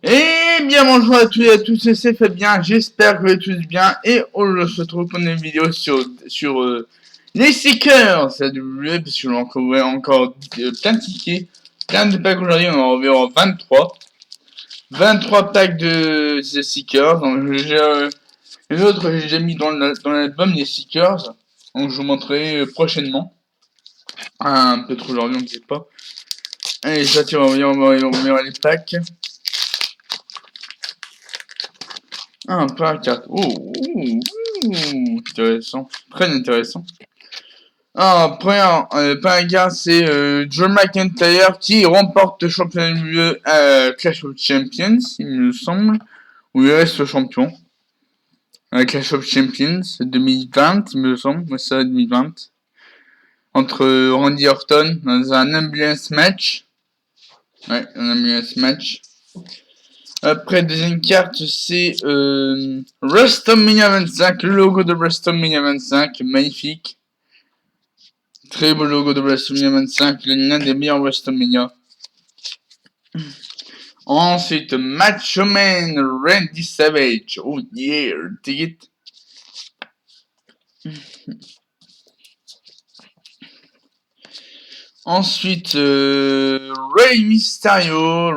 Et bien bonjour à tous et à tous, c'est Fabien, j'espère que vous allez tous bien et on se retrouve pour une vidéo sur les stickers, ça WWE, parce que l'on a encore plein de tickets, plein de packs aujourd'hui, on en reverra 23 packs de ces stickers, donc les autres j'ai déjà mis dans l'album les stickers, donc je vous montrerai prochainement, un peu trop aujourd'hui on ne sait pas. Allez, ça on va les packs. Un pack 4. Intéressant. Très intéressant. Après, un gars, c'est Drew McIntyre qui remporte le championnat du lieu à Clash of Champions, il me semble. Ou il reste champion. À Clash of Champions 2020, il me semble. Ouais, ça, 2020. Entre Randy Orton dans un ambulance match. Ouais, un ambulance match. Après, deuxième carte, c'est WrestleMania 25, le logo de WrestleMania 25, magnifique. Très beau logo de WrestleMania 25, l'un des meilleurs WrestleMania. Ensuite, Macho Man Randy Savage. Oh yeah, dig it. Ensuite, Rey Mysterio,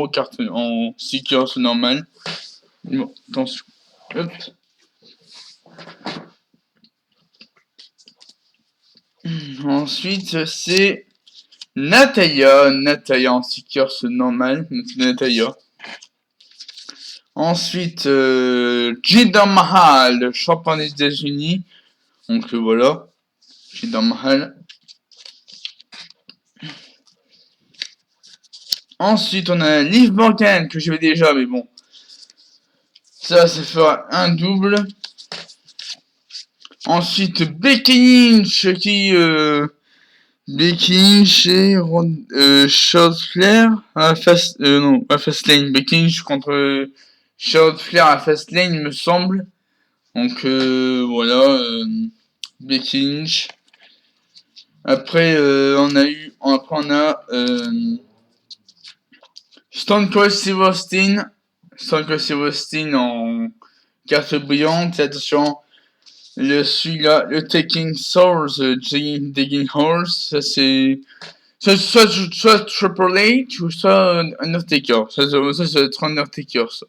carte en stickers normal. Bon, attention. Hop. Ensuite, c'est Natalya en stickers normal, Natalya. Ensuite, Jinder Mahal, champion des États-Unis. Donc voilà, Jinder Mahal. Ensuite, on a Liv Morgan que j'avais déjà, mais bon, ça fera un double. Ensuite, Becky Lynch Becky Lynch et Charlotte Flair à Fastlane. Becky Lynch contre Charlotte Flair à Fastlane, il me semble. Donc voilà, Becky Lynch. Après, on a Stone Cold Steve Austin en carte brillante. Attention, celui-là, le Taking Souls, Digging Horse, ça c'est soit Triple H ou soit Undertaker. Ça doit être Undertaker, ça.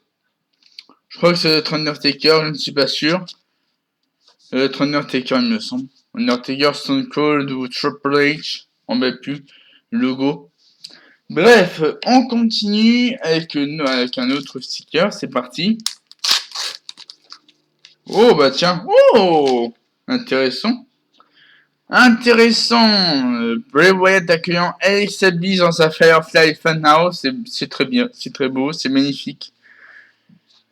Je crois que ça doit être Undertaker, je ne suis pas sûr. Ça doit être Undertaker, il me semble. Undertaker, Stone Cold ou Triple H, on met plus le logo. Bref, on continue avec un autre sticker, c'est parti. Oh bah tiens, oh, intéressant. Bray Wyatt accueillant Alexa Bliss dans sa Firefly Funhouse, c'est très bien, c'est très beau, c'est magnifique.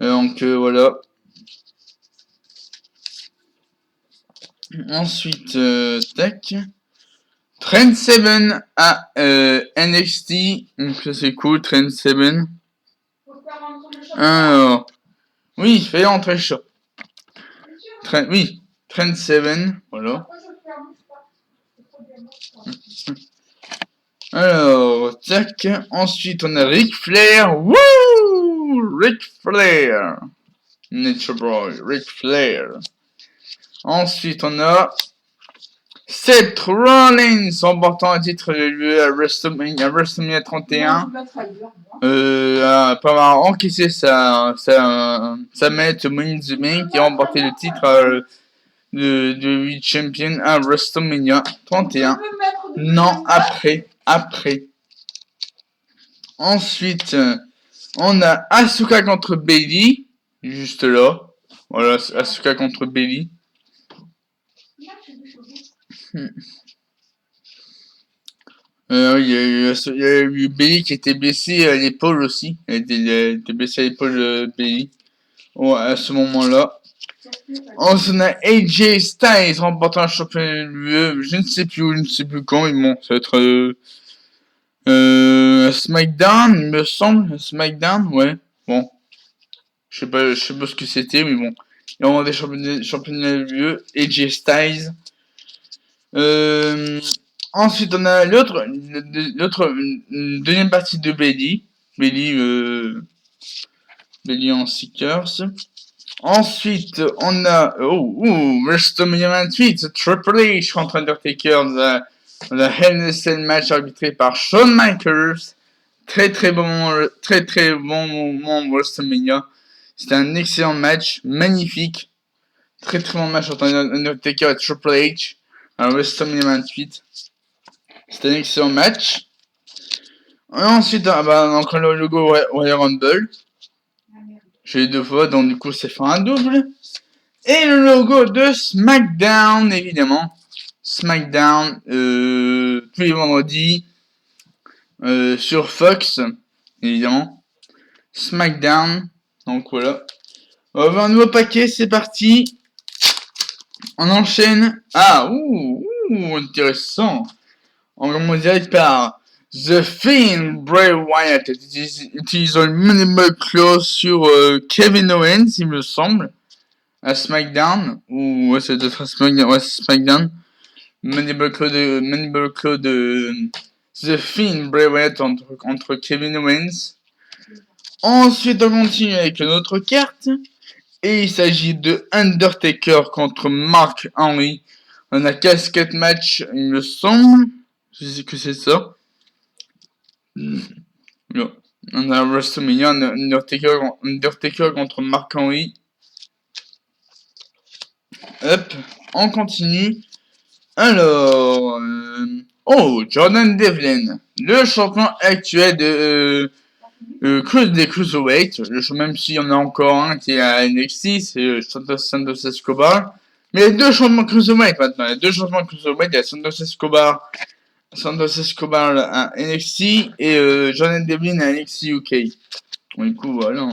Donc voilà. Ensuite, tac. Trent 7 à NXT, donc ça c'est cool, Trent 7. Alors, oui, fais entrer ça. Trent 7, voilà. Alors, tac. Ensuite, on a Ric Flair. Wouh! Ric Flair. Nature Boy, Ric Flair. Ensuite, on a Seth Rollins remportant un titre de l'UE à WrestleMania 31. Après avoir encaissé sa mette Money in the Bank qui a remporté le titre de 8 champion à WrestleMania 31. Non, après. Ensuite, on a Asuka contre Bayley. Juste là. Voilà, Asuka contre Bayley. Il y a eu Bayley qui était blessé à l'épaule aussi. Elle était blessée à l'épaule, Bayley. Ouais, à ce moment-là. Ensuite, on a AJ Styles remportant un championnat de l'UE. Je ne sais plus où, je ne sais plus quand, mais bon, ça va être SmackDown, il me semble. SmackDown, ouais. Bon. Je sais pas ce que c'était, mais bon. Il y a des championnats de l'UE. AJ Styles. Ensuite, on a l'autre, deuxième partie de Bayley. Bailey en Seekers. Ensuite, on a WrestleMania 28, Triple H contre Undertaker, le Hell in a Cell match arbitré par Shawn Michaels. Très bon moment WrestleMania. C'était un excellent match, magnifique. Très bon match entre Undertaker et Triple H à WrestleMania 28. C'était un excellent match. Et ensuite, donc le logo Royal Rumble. J'ai eu 2 fois, donc du coup, c'est fait un double. Et le logo de SmackDown, évidemment. SmackDown, tous les vendredis, sur Fox, évidemment. SmackDown, donc voilà. On va avoir un nouveau paquet, c'est parti. On enchaîne. Intéressant. On commence direct par The Fiend, Bray Wyatt, utilisant le Mandible Claw sur Kevin Owens, il me semble, à SmackDown, ou c'est d'autres SmackDown. Mandible Claw de The Fiend, Bray Wyatt entre Kevin Owens. Ensuite, on continue avec une autre carte, et il s'agit de Undertaker contre Mark Henry. On a casquette match, il me semble. Je sais que c'est ça. Non. On a WrestleMania, Undertaker contre Mark Henry. Hop, on continue. Alors, Jordan Devlin, le champion actuel de des Cruiserweight. Même s'il y en a encore un qui est à NXT, c'est Santos Escobar. Mais il y a 2 changements Cruiserweight maintenant. Il y a 2 changements Cruiserweight. Il y a Santos Escobar à NXT et Jordan Devlin à NXT UK. Du coup, voilà.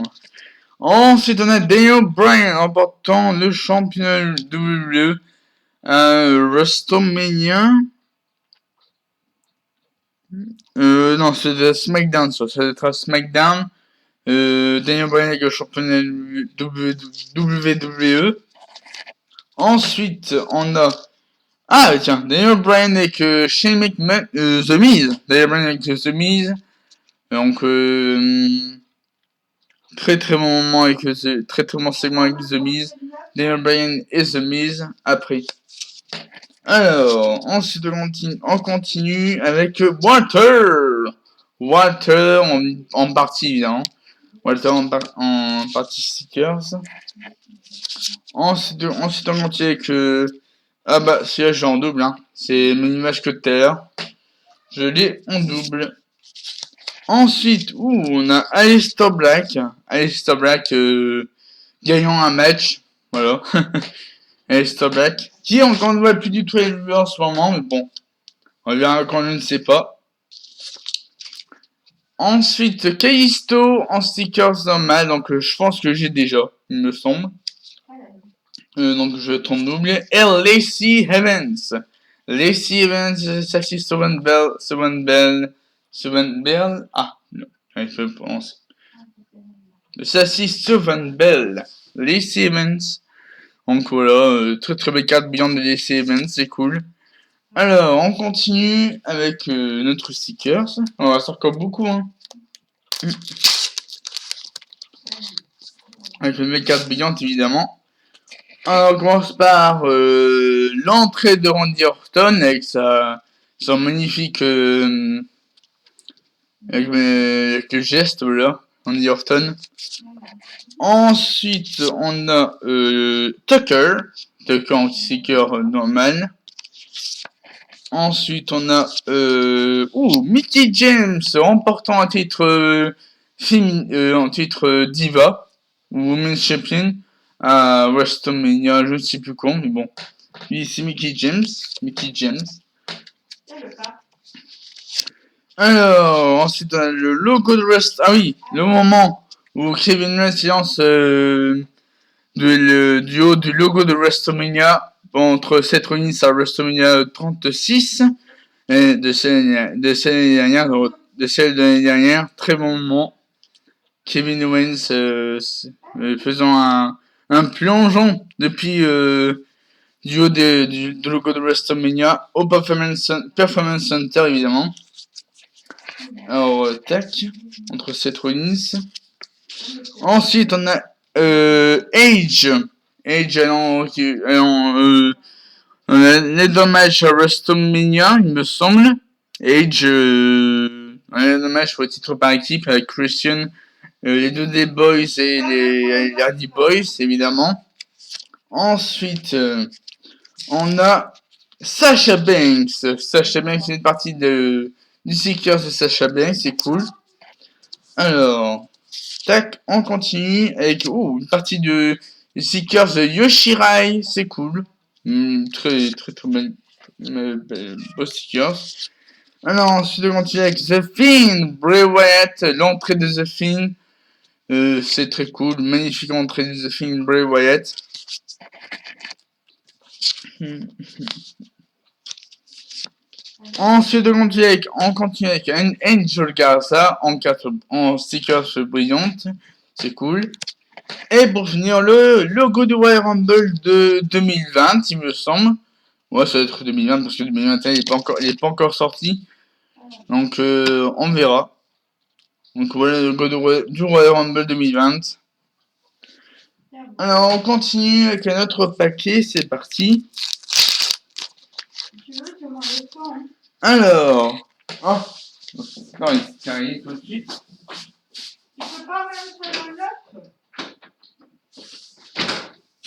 Ensuite, on a Daniel Bryan remportant le championnat WWE à WrestleMania. Non, c'est de SmackDown, ça. Ça doit être à SmackDown. Daniel Bryan avec le championnat WWE. Ensuite, on a Daniel Bryan avec Shane McMahon, The Miz. Daniel Bryan avec The Miz. Donc, très bon moment avec très bon segment avec The Miz. Daniel Bryan et The Miz après. Alors, ensuite on continue avec Walter en partie évidemment. Walter en partie stickers. Ensuite on continue avec celui-là j'ai en double, hein. C'est même image que tout à l'heure. Je l'ai en double. Ensuite, on a Aleister Black gagnant un match. Voilà. Aleister Black, qui on ne voit plus du tout évoluer en ce moment, mais bon, on verra quand je ne sais pas. Ensuite, Kalisto en stickers normal, donc je pense que j'ai déjà, il me semble. Donc je vais en double. Et Lacey Evans, Sassy Seven Bell. Ah, non, j'arrive pas à le prononcer. Sassy Seven Bell, Lacey Evans. Donc voilà, très belle carte Beyond de Lacey Evans, c'est cool. Alors, on continue avec notre stickers. On va sortir beaucoup, hein. Avec une belle carte brillante, évidemment. Alors, on commence par l'entrée de Randy Orton avec son magnifique avec le geste, là, Randy Orton. Ensuite, on a Tucker en sticker normal. Ensuite, on a Mickie James remportant un titre Diva ou Women's Champion à WrestleMania, je ne sais plus quand, mais bon. Lui, c'est Mickie James. Alors, ensuite, on a le logo de le moment où Kevin Owens lance du haut du logo de WrestleMania entre Seth Rollins à WrestleMania 36 et de celle de l'année dernière, très bon moment. Kevin Owens faisant un plongeon depuis du haut du logo de WrestleMania au Performance Center évidemment. Alors, tac, entre Seth Rollins. Ensuite, on a Edge. Edge allant les dommages à WrestleMania, il me semble. Edge, les dommages pour le titre par équipe avec Christian, les Dudley Boys et les Hardy Boys, évidemment. Ensuite, on a Sasha Banks. Sasha Banks, c'est une partie du Seekers de Sasha Banks, c'est cool. Alors, tac, on continue avec une partie du Seekers de Yoshirai, c'est cool. Très beau Seekers. Alors, ensuite, on continue avec The Fiend, Bray Wyatt, l'entrée de The Fiend. C'est très cool, magnifique entrée de The Fiend, Bray Wyatt. Ensuite, on continue avec Angel Garza en stickers brillante. C'est cool. Et pour finir, le logo du Royal Rumble de 2020, il me semble. Ouais, ça va être 2020 parce que 2021 il est pas encore sorti. Donc, on verra. Donc, voilà le logo du Royal Rumble 2020. Alors, on continue avec un autre paquet. C'est parti. Alors. Oh. Non, il arrive tout de suite. Tu peux pas même sur l'autre?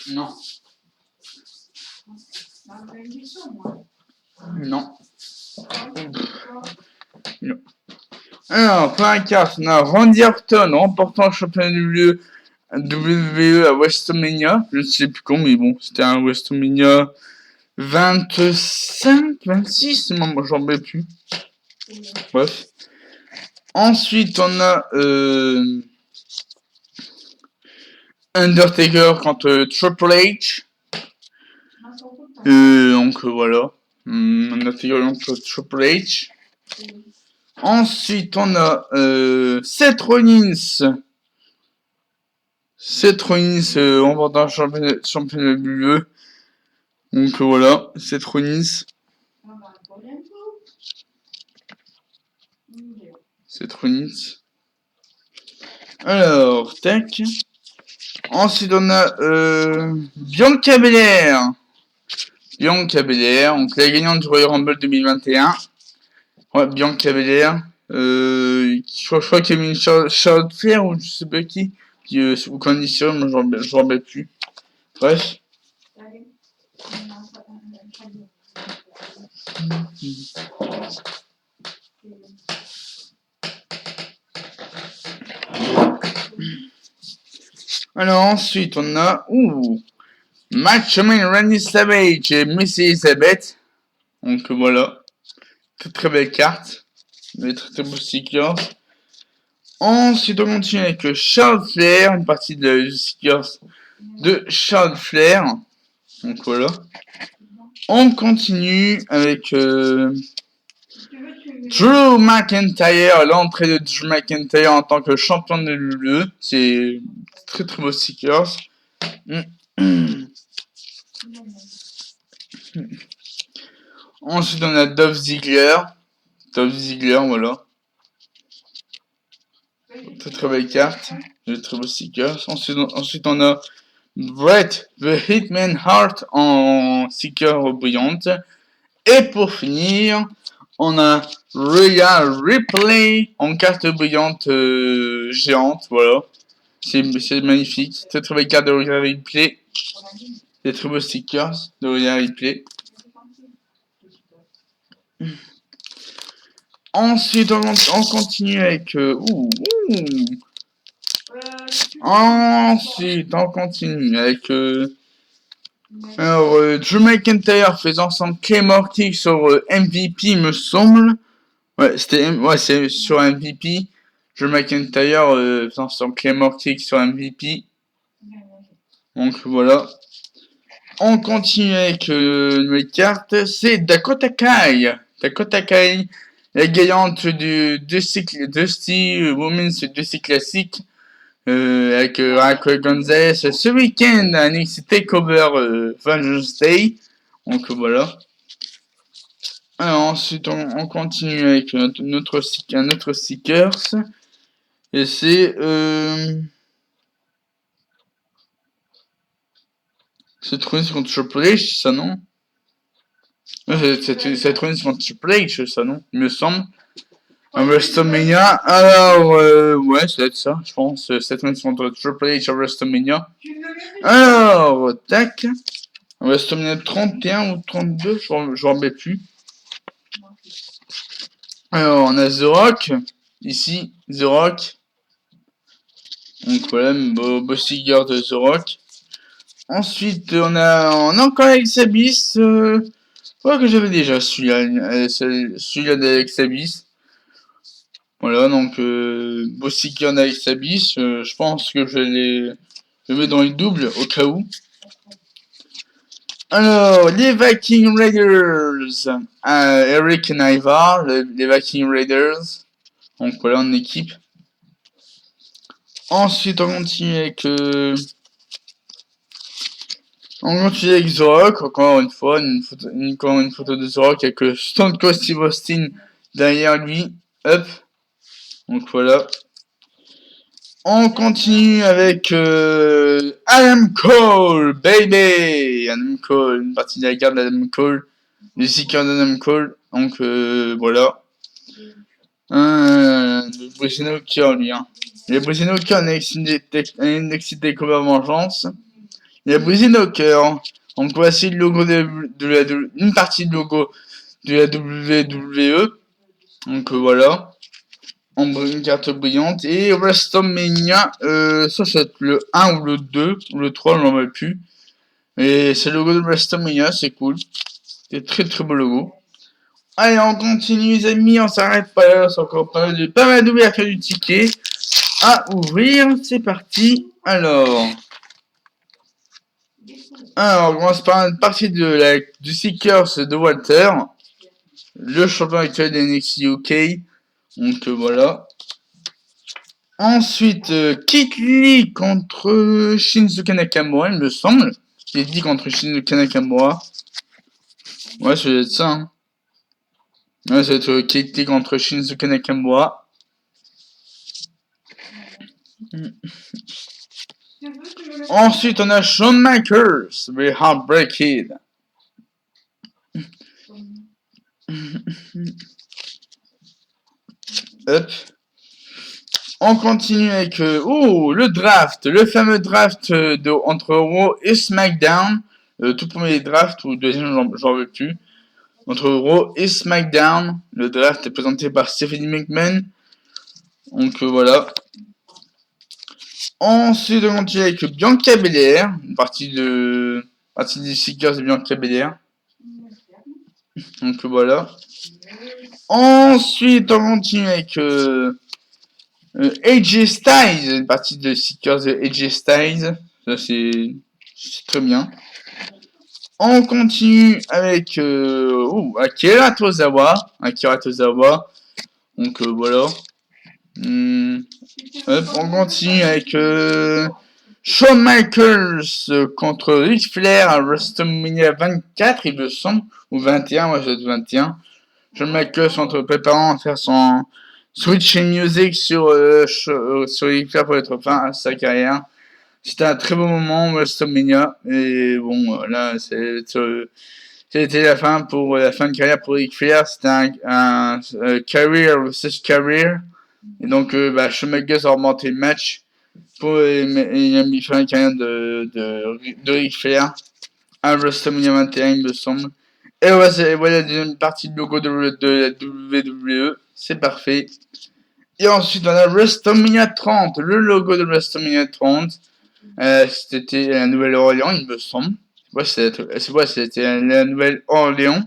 Non. Non. Non. Alors, pour un carte, on a Randy Orton remportant le championnat du WWE à WrestleMania. Je ne sais plus quand, mais bon, c'était un WrestleMania 25, 26, moi j'en mets plus. Bref. Ensuite, on a Undertaker contre Triple H. Donc voilà. Undertaker contre Triple H. Ensuite, on a Seth Rollins. Seth Rollins remportant le championnat bleu. Donc voilà, Seth Rollins. Seth Rollins. Alors, tac. Ensuite, on a Bianca Belair. Bianca Belair, donc la gagnante du Royal Rumble 2021. Ouais, Bianca Belair. Je crois qu'il y avait une Charlotte Flair ou je sais pas qui ou condition, mais je ne rappelle plus. Bref. Alors ensuite on a Matchman Randy Savage et Missy Elizabeth. Donc voilà. Très belle carte. Très beau stickers. Ensuite on continue avec Charles Flair, une partie de stickers de Charles Flair. Donc voilà. On continue avec Drew McIntyre, l'entrée de Drew McIntyre en tant que champion de l'UE. C'est très beau stickers. Ensuite on a Dolph Ziggler. Voilà. Très belle carte. Très beau stickers. Ensuite on a Bret the Hitman Hart en sticker brillante. Et pour finir, on a Rhea Ripley en carte brillante géante. Voilà. C'est magnifique. Très belle carte de Rhea Ripley. Des très beaux stickers de Rhea Ripley. Ensuite, on continue avec... Ensuite, on continue avec... Drew McIntyre faisant son Claymore Kick sur MVP, me semble. Ouais, c'est sur MVP. Drew McIntyre faisant son Claymore Kick sur MVP. Donc voilà. On continue avec une carte. C'est Dakota Kai. Dakota Kai, la gagnante du Dusty Women's Dusty Classic. Avec Raquel Gonzalez ce week-end à NXT TakeOver Vengeance Day. Donc voilà. Alors ensuite on continue avec un autre stickers. Et c'est Rollins contre Triple H, ça non? C'est Rollins contre Triple H, ça non? Il me semble. À WrestleMania. Alors ouais, ça doit être ça, je pense. C'est Rollins contre Triple H à WrestleMania. Alors, tac. À WrestleMania 31 ou 32, je m'en rappelle plus. Alors, on a The Rock. Ici, The Rock. Donc voilà, beau figure de The Rock. Ensuite, on a encore Alex Abyss. Ouais, que j'avais déjà celui-là d'Alex Abyss. Voilà, donc beau figure d'Alex Abyss. Je pense que je le mets dans les doubles au cas où. Alors, les Viking Raiders. Eric et Ivar, les Viking Raiders. Donc voilà, en équipe. Ensuite, on continue avec The Rock, encore une fois, une photo de The Rock avec Stone Cold Steve Austin derrière lui. Hop. Donc voilà. On continue avec Adam Cole, baby! Adam Cole, une partie de la garde d'Adam Cole, les stickers d'Adam Cole. Donc voilà. Le Briseno Cœur, lui. Hein. Il a brisé nos cœurs, NXT Takeover Vengeance. Il a brisé nos cœurs. Donc voici le logo une partie du logo de la WWE. Donc voilà. En une carte brillante. Et WrestleMania, ça c'est le 1 ou le 2, ou le 3, je n'en rappelle plus. Et c'est le logo de WrestleMania, c'est cool. C'est très très beau logo. Allez, on continue les amis, on s'arrête pas là, c'est encore pas mal d'ouverture du ticket à ouvrir, c'est parti. Alors, on commence par une partie du Seekers de Walter, le champion actuel des NXT UK. Donc voilà. Ensuite, Keith Lee contre Shinsuke Nakamura, il me semble. Keith Lee contre Shinsuke Nakamura. Ouais, ça doit être ça. Hein. Ouais, ça doit être Keith Lee contre Shinsuke Nakamura. Ensuite, on a Shawn Michaels, The Heartbreak Kid. Hop. On continue avec le draft, le fameux draft entre Raw et SmackDown. Tout premier draft ou deuxième, j'en veux plus. Entre Raw et SmackDown. Le draft est présenté par Stephanie McMahon. Donc voilà. Ensuite, on continue avec Bianca Belair, une partie des Seekers de Bianca Belair. Donc voilà. Ensuite, on continue avec AJ Styles, une partie de Seekers de AJ Styles. Ça, c'est très bien. On continue avec Akira Tozawa. Donc voilà. Hop, on continue avec Shawn Michaels contre Ric Flair à WrestleMania 24, il me semble, ou 21, moi j'ai 21. Shawn Michaels entre préparant à faire son Switch Music sur Ric Flair pour être fin à sa carrière. C'était un très bon moment WrestleMania et bon là c'était la fin pour la fin de carrière pour Ric Flair. C'était un career versus career. Et donc, Shawn Michaels a remonté le match pour il a mis fin à la carrière de Ric Flair à WrestleMania 21, il me semble. Et voilà la deuxième partie du logo de la WWE. C'est parfait. Et ensuite, on a WrestleMania 30, le logo de WrestleMania 30. C'était la Nouvelle-Orléans, il me semble. C'était la Nouvelle-Orléans.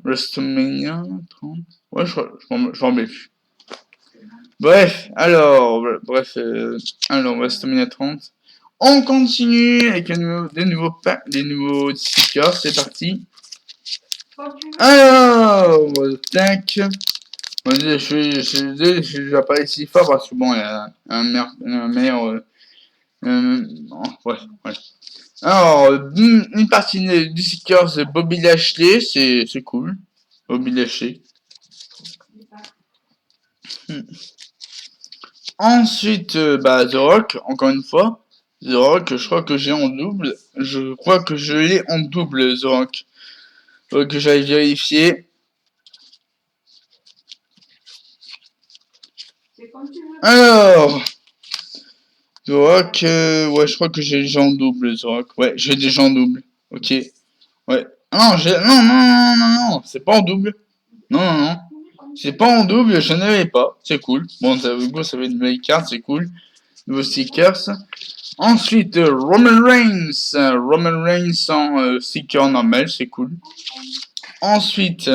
WrestleMania 30. Ouais, je m'en rappelle plus. Bref, alors WrestleMania 30. On continue avec des nouveaux stickers, c'est parti. Alors, tac. Je vais pas ici fort parce que bon, il y a un meilleur. Ouais. Alors, une partie du stickers de Bobby Lashley, c'est cool. Bobby Lashley. Ensuite, The Rock, encore une fois. The Rock, je crois que j'ai en double. Je crois que je l'ai en double, The Rock. Faut que j'aille vérifier. Alors, The Rock, ouais, je crois que j'ai déjà en double, The Rock. Ouais, j'ai déjà en double. Ok. Ouais. Non, non, c'est pas en double. Non. C'est pas en double, je n'avais pas. C'est cool. Bon, ça fait une nouvelle carte, c'est cool. Nouveaux stickers. Ensuite, Roman Reigns. Roman Reigns en sticker normal, c'est cool. Ensuite,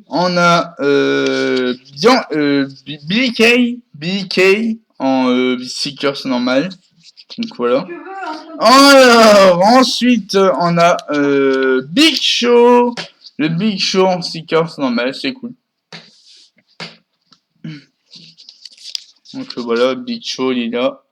on a BK en stickers normal. Donc voilà. Alors, ensuite, on a Big Show. Le Big Show en stickers normal, c'est cool. Donc voilà, Big Show, il est là.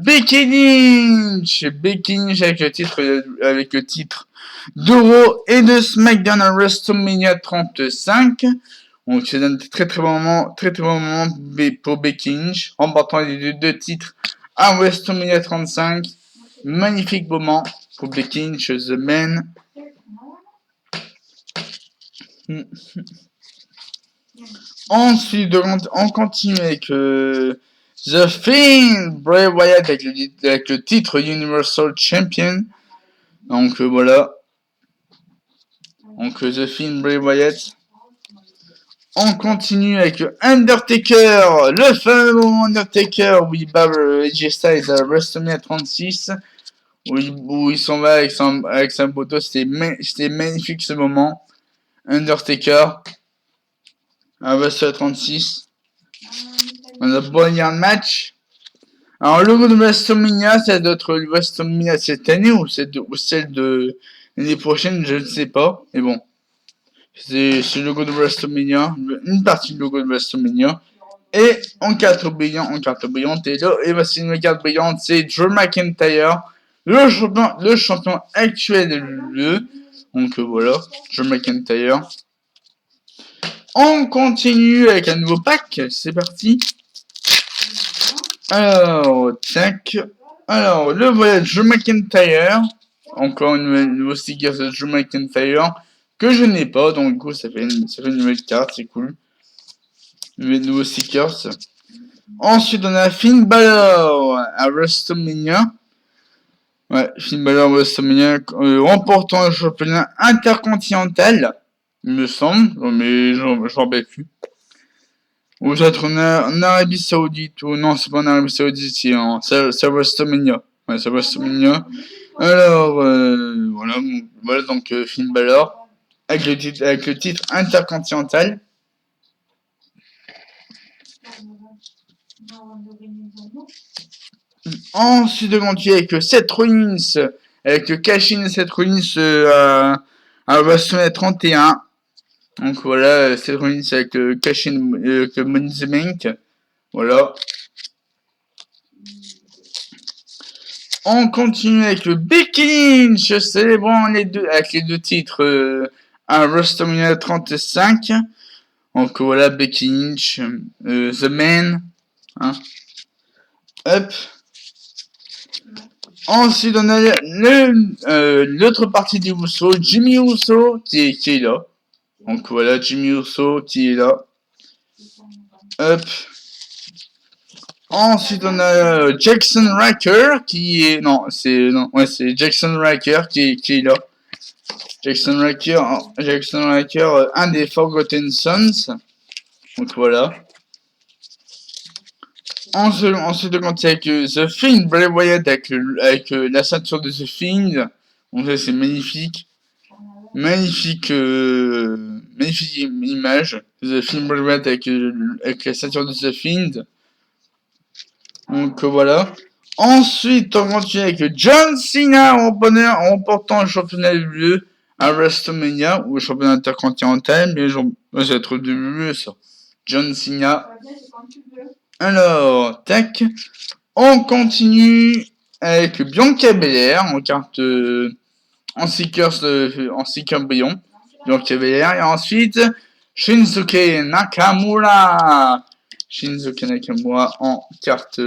Becky Lynch avec le titre d'Euro et de SmackDown à WrestleMania 35. Donc c'est un très bon moment pour Becky Lynch, remportant les deux titres à WrestleMania 35. Magnifique moment pour Becky Lynch, The Man. Ensuite, on continue avec The Fiend, Bray Wyatt avec le titre Universal Champion. Donc voilà. Donc The Fiend, Bray Wyatt. On continue avec Undertaker, le fameux Undertaker où il bat AJ Styles à WrestleMania 36. Où il s'en va avec sa moto. C'était magnifique ce moment. Undertaker à WrestleMania 36. On a Bonnier match. Alors, le logo de WrestleMania, ça doit être le WrestleMania cette année ou celle de l'année prochaine, je ne sais pas. Mais bon, c'est le logo de WrestleMania, une partie du logo de WrestleMania. Et en carte brillante, et voici une carte brillante, c'est Drew McIntyre, le champion actuel de l'UE. Donc voilà, Drew McIntyre. On continue avec un nouveau pack, c'est parti. Alors, tac. Alors, le voilà, Drew McIntyre. Encore une nouveau sticker de Drew McIntyre que je n'ai pas, donc du coup ça fait une nouvelle carte, c'est cool. Nouveaux stickers. Ensuite, on a Finn Balor à WrestleMania. Ouais, Finn Balor à WrestleMania, remportant le championnat intercontinental, il me semble, mais j'en rappelle plus. Ou peut-être en Arabie Saoudite, ou non, c'est pas en Arabie Saoudite, c'est WrestleMania. Ouais, c'est WrestleMania. Alors, voilà donc Finn Balor, avec le titre intercontinental. Ensuite, on continue avec Seth Rollins, avec le cash-in de Seth Rollins à WrestleMania 31. Donc voilà, Seth Rollins avec le cash-in que Money in the Bank. Voilà. On continue avec le Becky Lynch, célébrant avec les deux titres à WrestleMania 35. Donc voilà, Becky Lynch, The Man. Hein. Hop. Ensuite, on a l'autre partie du Uso, Jimmy Uso, qui est là. Donc voilà, Jimmy Uso qui est là. Hop. Ensuite, on a Jackson Riker qui est... c'est Jackson Riker qui est là. Jackson Riker, un des Forgotten Sons. Donc voilà. Ensuite, on continue avec The Fiend, Bray Wyatt avec la ceinture de The Fiend. Donc ça, c'est magnifique. Magnifique image. The Fiend, Bray Wyatt avec la ceinture de The Fiend. Donc voilà. Ensuite, on continue avec John Cena remportant le championnat de l'UE à WrestleMania, ou le championnat intercontinental, mais ça va être de l'UE ça. John Cena. Alors, tac. On continue avec Bianca Belair en carte en seeker brillant. Bianca Belair. Et ensuite, Shinsuke Nakamura. Shinsuke Nakamura en carte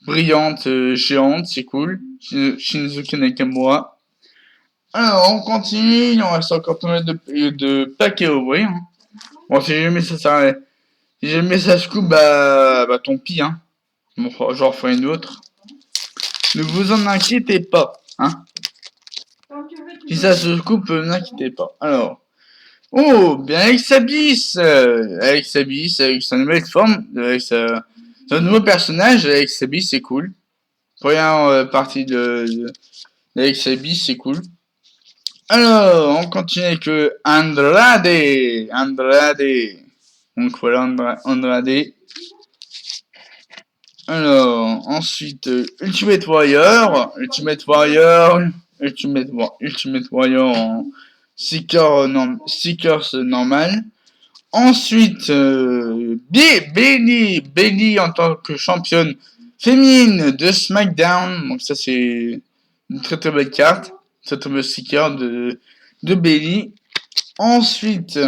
brillante géante, c'est cool. Shinsuke Nakamura. Alors, on continue, il en reste encore pas mal de paquets à ouvrir. Hein. Bon, si jamais ça s'arrête, si jamais ça se coupe, bah tant pis, hein. Bon, j'en ferai une autre. Ne vous en inquiétez pas, hein. Si ça se coupe, n'inquiétez pas. Alors, oh, bien Alexa Bliss, Alexa Bliss avec sa nouvelle forme, avec son nouveau personnage, Alexa Bliss, c'est cool. Première partie d'Alexa Bliss, c'est cool. Alors, on continue avec Andrade. Donc voilà, Andrade. Alors, ensuite, Ultimate Warrior en Seekers normal. Ensuite, Bayley en tant que championne féminine de SmackDown. Donc ça, c'est une très très belle carte. C'est un sticker de Bayley. Ensuite,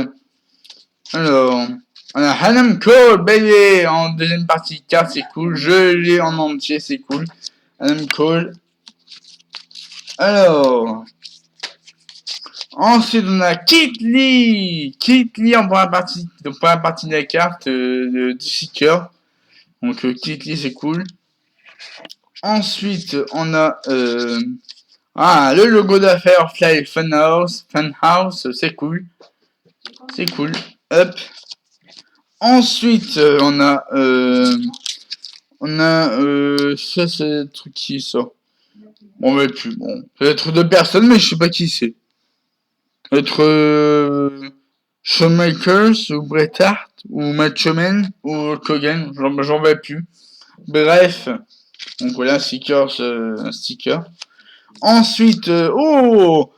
alors, on a Adam Cole, Bayley en deuxième partie de carte, c'est cool. Je l'ai en entier, c'est cool. Adam Cole. Alors, ensuite on a Keith Lee en première partie de la carte du sticker. Donc Keith Lee, c'est cool. Ensuite, on a le logo d'affaires Fly Funhouse, c'est cool. C'est cool. Hop. Ensuite, on a ça c'est le truc qui sort. Bon, mais plus bon. Peut-être deux personnes, mais je sais pas qui c'est. Peut-être Shawn Michaels ou Bret Hart ou Macho Man ou Hogan, j'en vais plus. Bref, donc voilà, sticker. Ensuite, for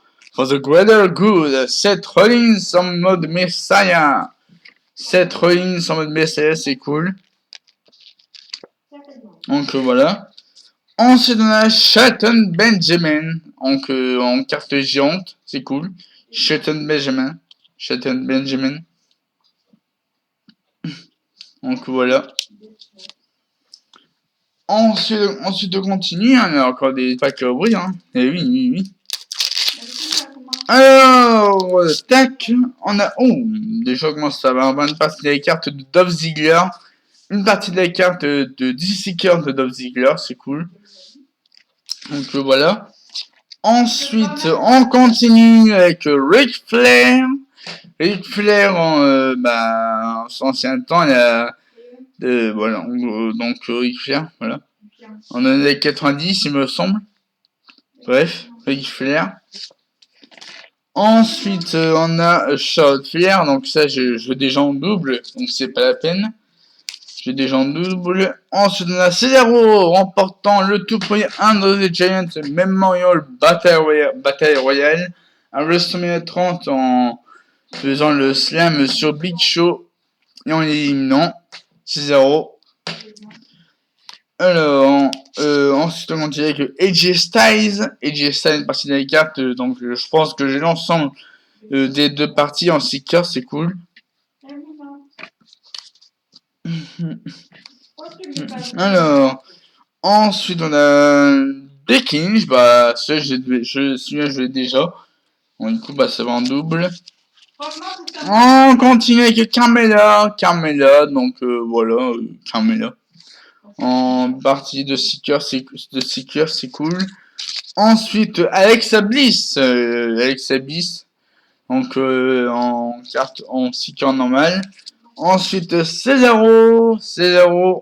the greater good, Seth Rollins en mode Messiah. Seth Rollins en mode Messiah, c'est cool. Donc voilà. Ensuite, on a Shelton Benjamin, donc en carte géante, c'est cool. Shelton Benjamin. Donc voilà. Ensuite on continue, hein, il y a encore des packs à ouvrir, hein. Et oui. Alors, tac, on a, déjà comment ça va, on va une partie des cartes de Dolph Ziggler, une partie de la carte de 10 stickers de Dolph Ziggler, c'est cool. Donc voilà. Ensuite, on continue avec Ric Flair. Ric Flair en ancien temps, il a voilà, en gros, donc Ric Flair, voilà. En année 90, il me semble. Bref, Ric Flair. Ensuite, on a Charlotte Flair, donc ça, je l'ai déjà en double, donc c'est pas la peine. J'ai déjà en double. Ensuite, on a Cesaro remportant le tout premier Andre the Giant Memorial Battle Royale à WrestleMania 30 en faisant le slam sur Big Show et en éliminant Cesaro. Alors, ensuite on continue avec AJ Styles, une partie de la carte, donc je pense que j'ai l'ensemble des deux parties en sticker, c'est cool. Alors, ensuite on a Becky Lynch, celui-là je l'ai déjà. Bon, du coup, ça va en double. On continue avec Carmella, donc voilà, Carmella. En partie de sticker, c'est cool. Ensuite, Alexa Bliss, donc en carte, en sticker normal. Ensuite, Cesaro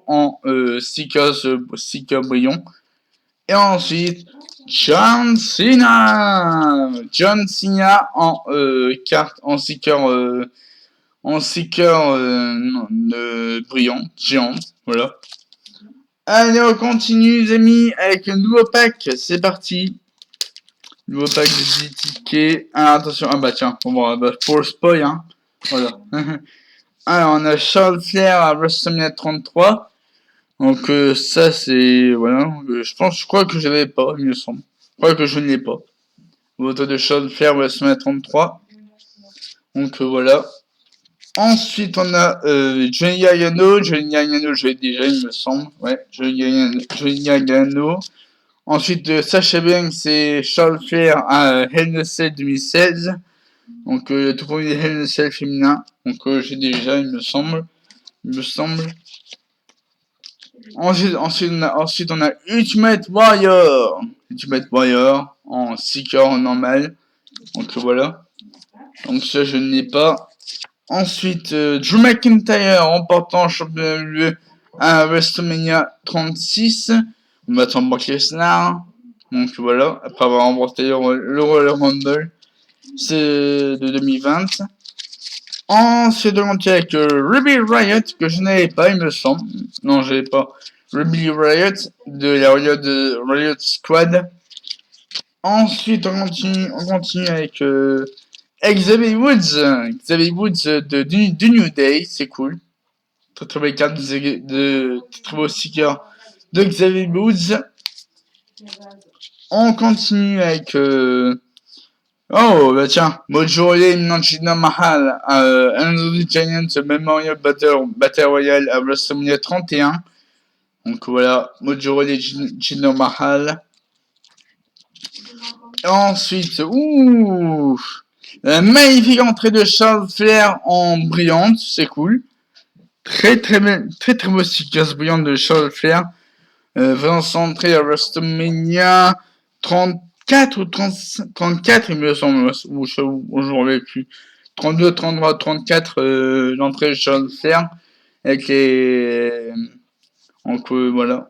en sticker brillant. Et ensuite, John Cena en carte, en sticker brillant, géante, voilà. Allez, on continue les amis avec un nouveau pack, c'est parti. Nouveau pack de tickets. Ah attention, tiens, pour le spoil, hein. Voilà. Alors on a Charles Flair à WrestleMania 33. Donc ça c'est voilà, je crois que je l'avais pas, il me semble. Je crois que je ne l'ai pas. Voto de Charles Flair WrestleMania 33. Donc voilà. Ensuite on a Johnny Gargano. Johnny Gargano je l'ai déjà il me semble. Ouais, Johnny Gargano. Ensuite Sasha Banks et Charles Flair à Hell in a Cell 2016. Donc le tout premier Hell in a Cell féminin. Donc j'ai déjà il me semble. Ensuite, on a Ultimate Warrior. Ultimate Warrior en 6 cœurs normal. Donc voilà. Donc ça, je ne l'ai pas. Ensuite, Drew McIntyre remportant championnat WWE à WrestleMania 36. Battant Brock Lesnar. Donc voilà. Après avoir remporté le Royal Rumble. C'est de 2020. Ensuite, on continue avec Ruby Riott, que je n'avais pas, il me semble. Non, je n'avais pas. Ruby Riott, de la Riott Squad. Ensuite, on continue avec Xavier Woods. Xavier Woods de New Day, c'est cool. Très très belle carte de très beau sticker de Xavier Woods. On continue avec... Oh, bah tiens, Mojo Rawley, Jinder Mahal, Andre the Giant Memorial Battle Royale à WrestleMania 31. Donc voilà, Mojo Rawley, Jinder Mahal. Ensuite, la magnifique entrée de Charles Flair en brillante, c'est cool. Très beau stickers brillante de Charles Flair. Vraiment centré à WrestleMania 34 ou 34, il me semble, ou je ne reviens plus. 32, 33, 34, l'entrée de Charles Flair, avec les... Donc voilà.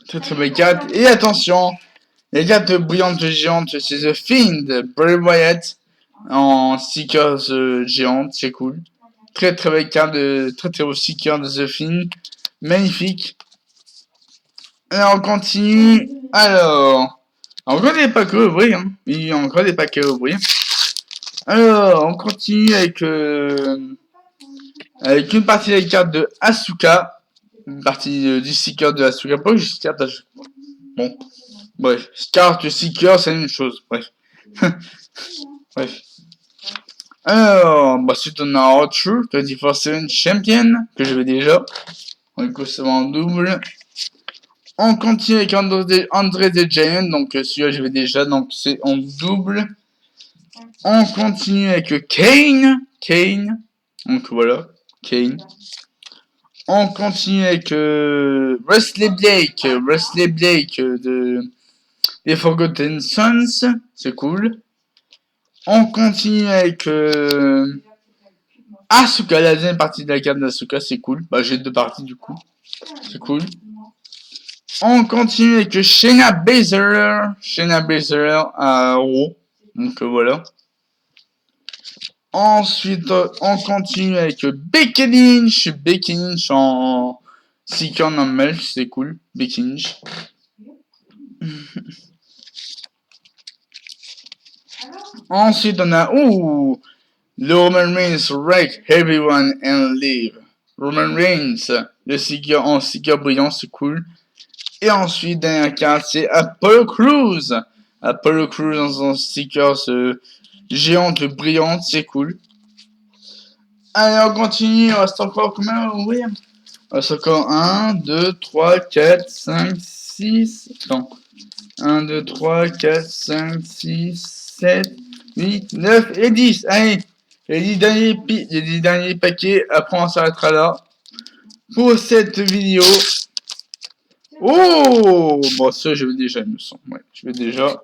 Très belle carte. Et attention, les cartes brillantes géantes, c'est The Fiend, Bray Wyatt, en stickers géantes, c'est cool. Très belle carte, très beau sticker de The Fiend. Magnifique. Alors on continue. Alors, encore des paquets à ouvrir. Hein. Il y a encore des paquets à ouvrir. Alors, on continue avec une partie des cartes de Asuka. Une partie du sticker de Asuka. Pas juste carte. Bon. Bref. Carte, sticker, c'est une chose. Bref. Bref. Alors, bah, ensuite on a Archer, 24/7 Champion, que j'avais déjà. Du coup, c'est en double. On continue avec Andre the Giant, donc celui-là j'avais déjà, donc c'est en double. On continue avec Kane, donc voilà, Kane. On continue avec Wesley Blake de des Forgotten Sons, c'est cool. On continue avec Asuka, la deuxième partie de la carte d'Asuka, c'est cool. Bah j'ai deux parties du coup, c'est cool. On continue avec Shayna Baszler à Raw. Donc voilà. Ensuite, on continue avec Becky Lynch en sticker normal, c'est cool. Becky Lynch. Ensuite, on a le Roman Reigns Wreck Everyone and Leave. Roman Reigns, le sticker en sticker brillant, c'est cool. Et ensuite, dernière carte, c'est Apollo Crews. Apollo Crews dans un sticker géante brillante, c'est cool. Allez, on continue. Il reste encore combien à ouvrir? Il reste encore 1, 2, 3, 4, 5, 6. Non. 1, 2, 3, 4, 5, 6, 7, 8, 9 et 10. Allez, les 10 derniers paquets. Après, on s'arrêtera là pour cette vidéo. Oh, bon, ça, je vais déjà, il me semble. Ouais, je vais déjà.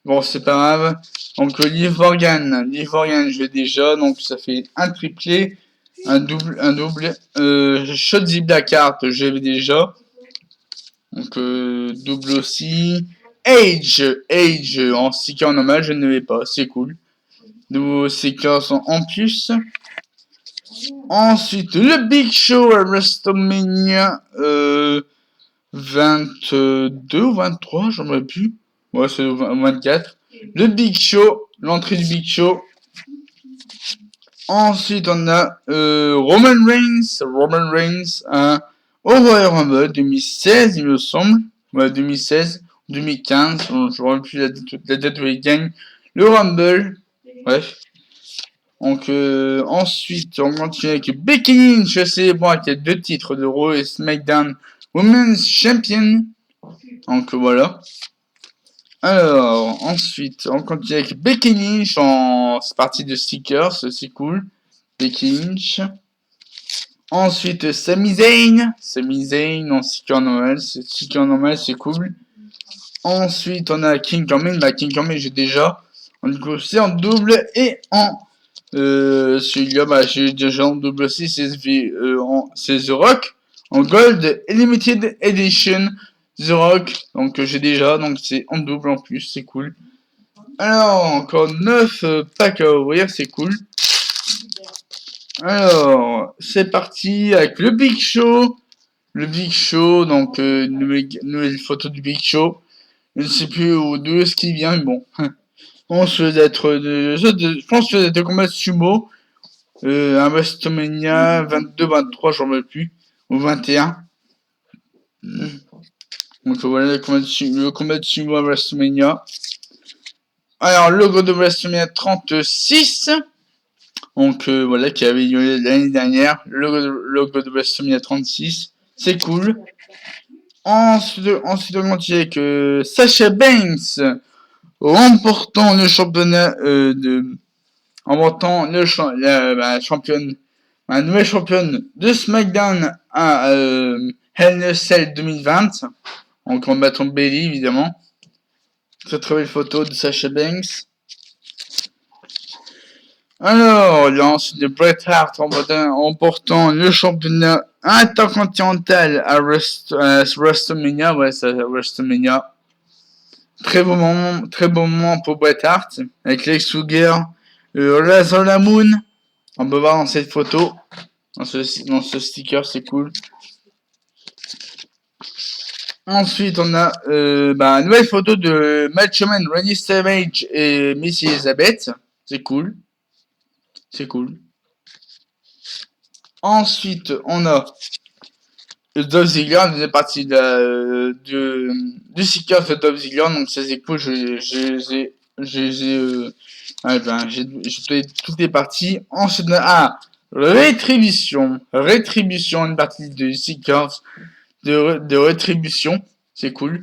Bon, c'est pas grave. Donc, Liv Morgan, je vais déjà. Donc, ça fait un triplé, un double. Shotzi Blackheart, je vais déjà. Donc, double aussi. Age, en sticker normal, je ne l'ai pas. C'est cool. Nouveaux stickers en plus. Ensuite, le Big Show à WrestleMania 22 ou 23, j'en ai plus. Ouais, c'est 24. Le Big Show, l'entrée du Big Show. Ensuite, on a Roman Reigns, au Royal Rumble 2016, il me semble. Ouais, 2016, 2015, je ne me rappelle plus la date où il gagne le Rumble. Bref. Donc, ensuite, on continue avec Becky Lynch, c'est bon, qui a 2 titres de Raw et SmackDown Women's Champion. Donc, voilà. Alors, ensuite, on continue avec Becky Lynch en partie de stickers, c'est cool. Becky Lynch. Ensuite, Sami Zayn en sticker normal, c'est cool. Ensuite, on a King Corbin, King Corbin, j'ai déjà. C'est en double et en celui-là, j'ai déjà en double aussi, c'est The Rock en Gold Limited Edition The Rock, donc j'ai déjà, donc c'est en double en plus, c'est cool. Alors, encore 9 packs à ouvrir, c'est cool. Alors, c'est parti avec le Big Show. Le Big Show, donc nouvelle photo du Big Show. Je ne sais plus d'où ce qui vient, mais bon. On se d'être je pense que c'est de combat de sumo. Un WrestleMania 22, 23, j'en veux plus. Ou 21. Donc voilà le combat de sumo à WrestleMania. Alors, logo de WrestleMania 36. Donc voilà, qui avait eu l'année dernière. Logo de WrestleMania 36. C'est cool. Ensuite, on continue avec Sasha Banks remportant le championnat championne, la nouvelle championne de SmackDown à Hell in a Cell 2020 en combattant Bayley évidemment. Très très belle photo de Sasha Banks. Alors, il y a ensuite de Bret Hart remportant le championnat intercontinental à WrestleMania. Ouais, c'est WrestleMania. Très bon moment pour Bret Hart avec Lex Luger, Razor Ramon. On peut voir dans cette photo, dans ce sticker, c'est cool. Ensuite, on a une nouvelle photo de Macho Man, Randy Savage et Missy Elizabeth. C'est cool. C'est cool. Ensuite, on a Dolph Ziggler, on faisait partie du sticker de Dolph Ziggler, donc ça c'est cool. J'ai payé toutes les parties. Ensuite, Rétribution, une partie de stickers de Rétribution, c'est cool.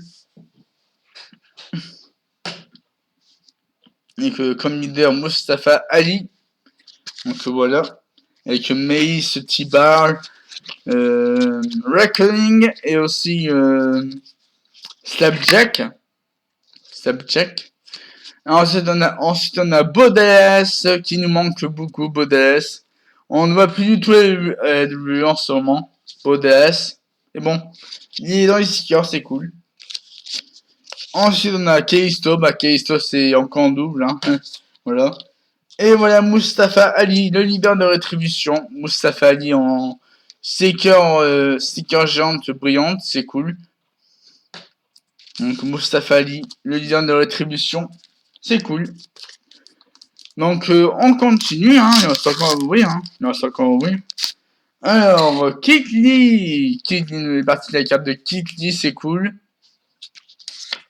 Et que comme leader Mustafa Ali, donc voilà, avec Mace, T-Bar, Reckoning et aussi Slapjack. Ensuite on a Bodès qui nous manque beaucoup, Bodès. On ne voit plus du tout lui en ce moment, Bodès. Et bon, il est dans les stickers, c'est cool. Ensuite on a Keisto, Keisto c'est encore en double, hein. Voilà. Et voilà Mustafa Ali, le leader de Rétribution. Mustafa Ali en sticker géante brillante, c'est cool. Donc Mustafa Ali, le leader de Rétribution, c'est cool. Donc on continue, hein. Il reste encore à ouvrir, Alors, Kid Lee, est parti de la carte de Kid Lee, c'est cool.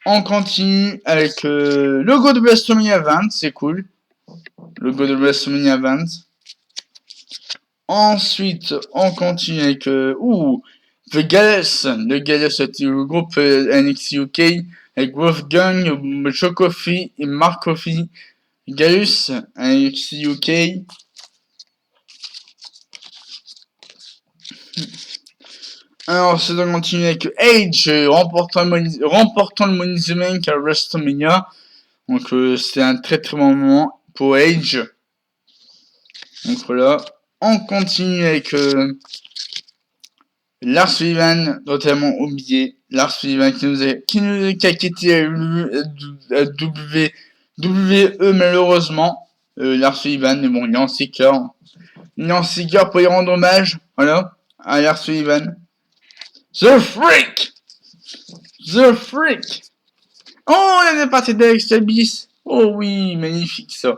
On continue avec logo de WrestleMania 20, c'est cool. Logo de WrestleMania 20. Ensuite, on continue avec The Gallus. Le Gallus, c'était le groupe NXT UK avec Wolfgang, Joe Coffey et Mark Coffey. Gallus, NXT UK. Alors, c'est donc continuer avec Edge remportant le Money in the Bank à WrestleMania. Donc, c'est un très très bon moment pour Edge. Donc voilà. On continue avec Lars Sullivan, totalement oublié. Lars Sullivan qui a quitté WWE malheureusement. Lars Sullivan, mais bon, il est en sticker. Il est en sticker pour y rendre hommage. Voilà. À Lars Sullivan. The Freak! Oh, la deuxième partie d'Alex Abyss. Oh oui, magnifique ça.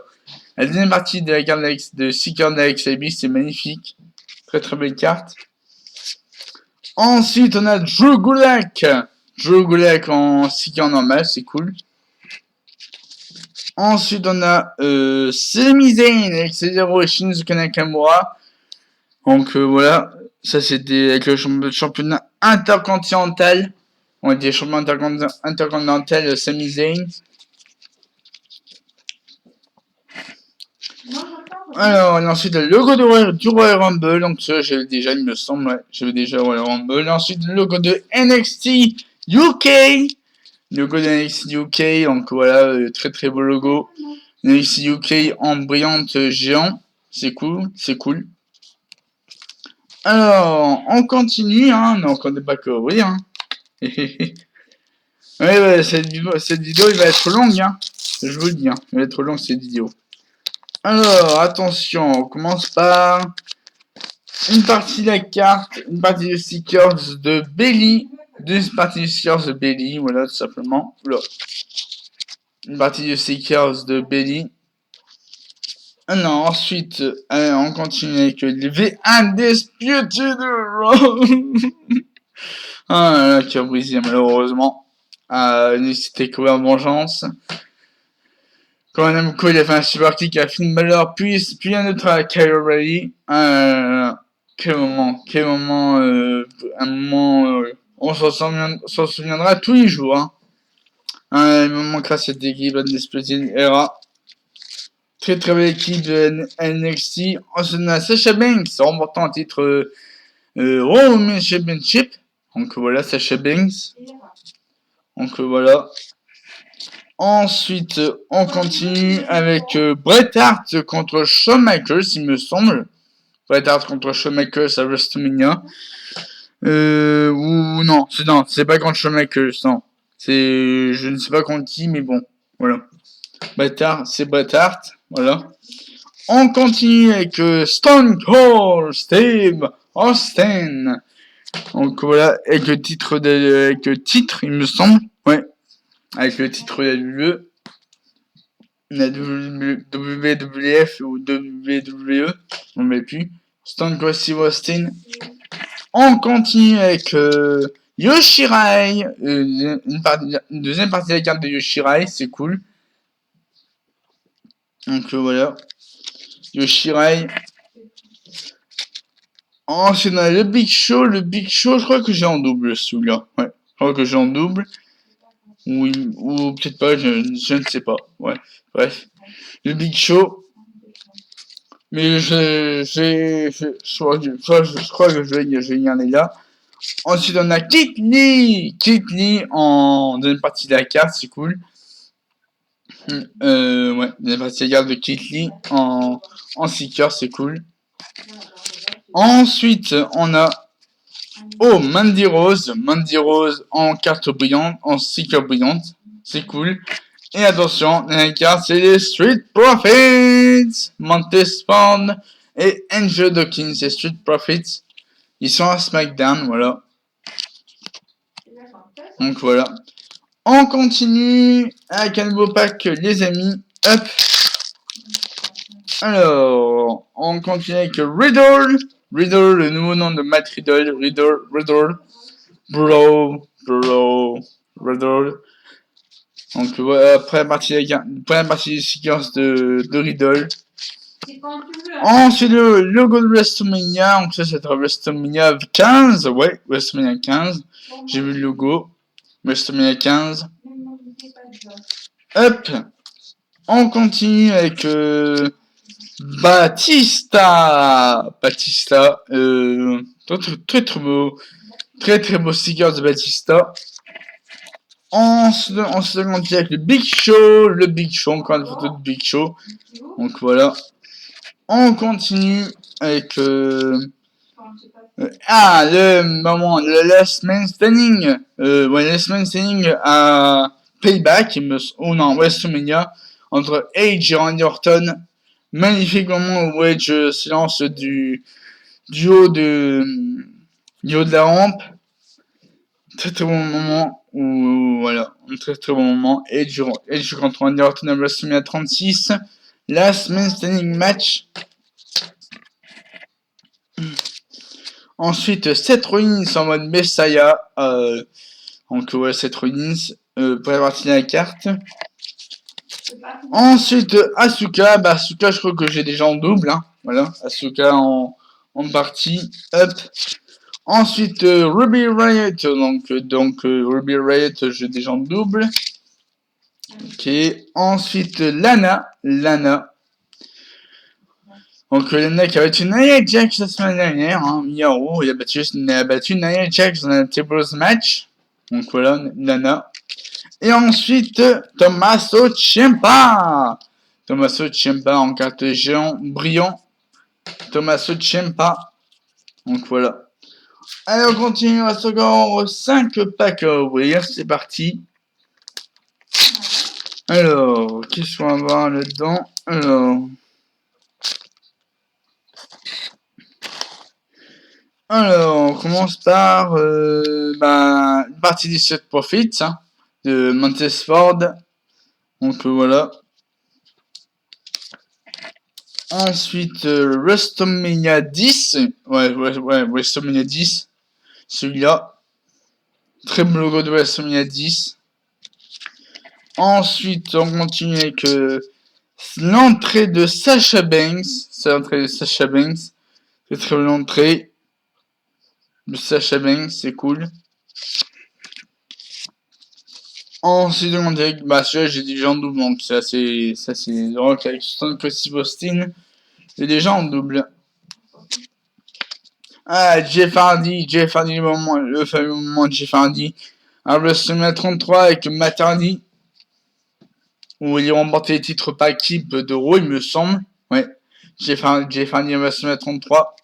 La deuxième partie de la carte de sticker d'Alex Abyss, c'est magnifique. Très très belle carte. Ensuite, on a Drew Gulak. Drew Gulak en sticker normal, c'est cool. Ensuite, on a Sami Zayn avec Cesaro et Shinsuke Nakamura. Donc voilà, ça c'était avec le championnat intercontinental. On a dit champion intercontinental Sami Zayn. Alors, ensuite le logo du Royal Rumble, donc ça j'avais déjà, il me semble, ouais, j'avais déjà Royal Rumble. Ensuite le logo de NXT UK, logo de NXT UK, donc voilà, très très beau logo. NXT UK en brillante géant, c'est cool, c'est cool. Alors, on continue, hein, donc on n'est pas que oui, hein. Ouais, cette vidéo, il va être longue, hein. Je vous le dis, hein, il va être longue cette vidéo. Alors, attention, on commence par une partie de la carte, une partie des stickers de Bayley, deux parties des stickers de Bayley, voilà, tout simplement. Là. Une partie des stickers de Bayley. Non, ensuite, on continue avec le Undisputed Ah là, qui a brisé malheureusement. C'était couvert vengeance. Quand on aime quoi, il a fait un super kick à Finn Balor, puis un autre à Kyle O'Reilly. Quel moment, un moment, on s'en souviendra tous les jours. Hein. Il me manquera cette équipe Undisputed Era. Très très belle équipe de NXT. Ensuite, on a Sasha Banks remportant un titre Raw Championship. Donc voilà, Sasha Banks. Donc voilà. Ensuite, on continue avec Bret Hart contre Shawn Michaels, il me semble. Bret Hart contre Shawn Michaels à WrestleMania. Ou non, c'est pas contre Shawn Michaels, non. Je ne sais pas contre qui, mais bon, voilà. Bret Hart, c'est Bret Hart, voilà. On continue avec Stone Cold Steve Austin. Donc voilà, avec le titre, il me semble, ouais. Avec le titre de la WWF ou WWE, on ne met plus. Stone Cold Steve Austin. On continue avec Yoshirai, une deuxième partie de la carte de Yoshirai, c'est cool. Donc voilà, Yoshirai. Ensuite on a le Big Show, je crois que j'ai en double celui-là, ouais, je crois que j'ai en double. Oui, ou peut-être pas, je ne sais pas. Ouais, bref. Le Big Show. Mais je crois que je vais y aller là. Ensuite, on a Keith Lee. Keith Lee en deuxième partie de la carte, c'est cool. Ouais, deuxième partie de la carte de Keith Lee en sticker, c'est cool. Ensuite, on a Mandy Rose en carte brillante, en sticker brillante. C'est cool. Et attention, la carte, c'est les Street Profits. Montez Ford et Angel Dawkins, les Street Profits. Ils sont à SmackDown, voilà. Donc voilà. On continue avec un nouveau pack, les amis. Hop. Alors, on continue avec Riddle. Riddle, le nouveau nom de Matt Riddle. Riddle. Riddle. Donc voilà, première partie des stickers de Riddle. Ensuite le logo de WrestleMania, donc ça c'est WrestleMania 15, ouais, WrestleMania 15. J'ai vu le logo, WrestleMania 15. Hop, on continue avec Batista, très beau stickers de Batista. On se continue avec le Big Show, encore une photo de Big Show. Donc voilà. On continue avec le moment, le Last Man Standing. Last Man Standing à Payback, ou non, WrestleMania, entre Edge et Randy Orton. Magnifique moment où Edge se lance du haut de la rampe. Très bon moment où voilà, un très bon moment. Edge contre Randy Orton à WrestleMania 36. Last Man Standing match. Ensuite, Seth Rollins en mode Messiah. Donc, ouais, Seth Rollins pour la partie de la carte. Ensuite, Asuka. Bah, Asuka, je crois que j'ai déjà en double. Hein. Voilà, Asuka en partie. Hop. Ensuite, Ruby Riot. Donc Ruby Riot, j'ai déjà en double. Ok. Ensuite, Lana. Donc Lana qui a battu Nia Jax la semaine dernière. Hein. Miyaro, il a battu Nia Jax dans un tables match. Donc voilà, Lana. Et ensuite, Tommaso Ciampa. Tommaso Ciampa en carte géant brillant. Tommaso Ciampa. Donc voilà. Allez, on continue à seconde 5 packs à ouvrir. C'est parti. Alors, qu'est-ce qu'on va voir là-dedans? Alors, on commence par une partie du set profits hein, de Montesford. Donc voilà. Ensuite, WrestleMania 10. Ouais, WrestleMania 10. Celui-là. Très beau logo de WrestleMania 10. Ensuite, on continue avec l'entrée de Sasha Banks. C'est l'entrée de Sasha Banks. C'est très bonne entrée de Sasha Banks, c'est cool. Ensuite, on dirait que celui-là, j'ai déjà en double, donc ça c'est Rock avec Stone Cold Steve Austin. J'ai déjà en double. Ah, Jeff Hardy, le fameux moment de Jeff Hardy. À WrestleMania 33 avec Matt Hardy. Où il remporté les titres par équipe de Raw, il me semble. Ouais. Jeff Hardy à WrestleMania 33.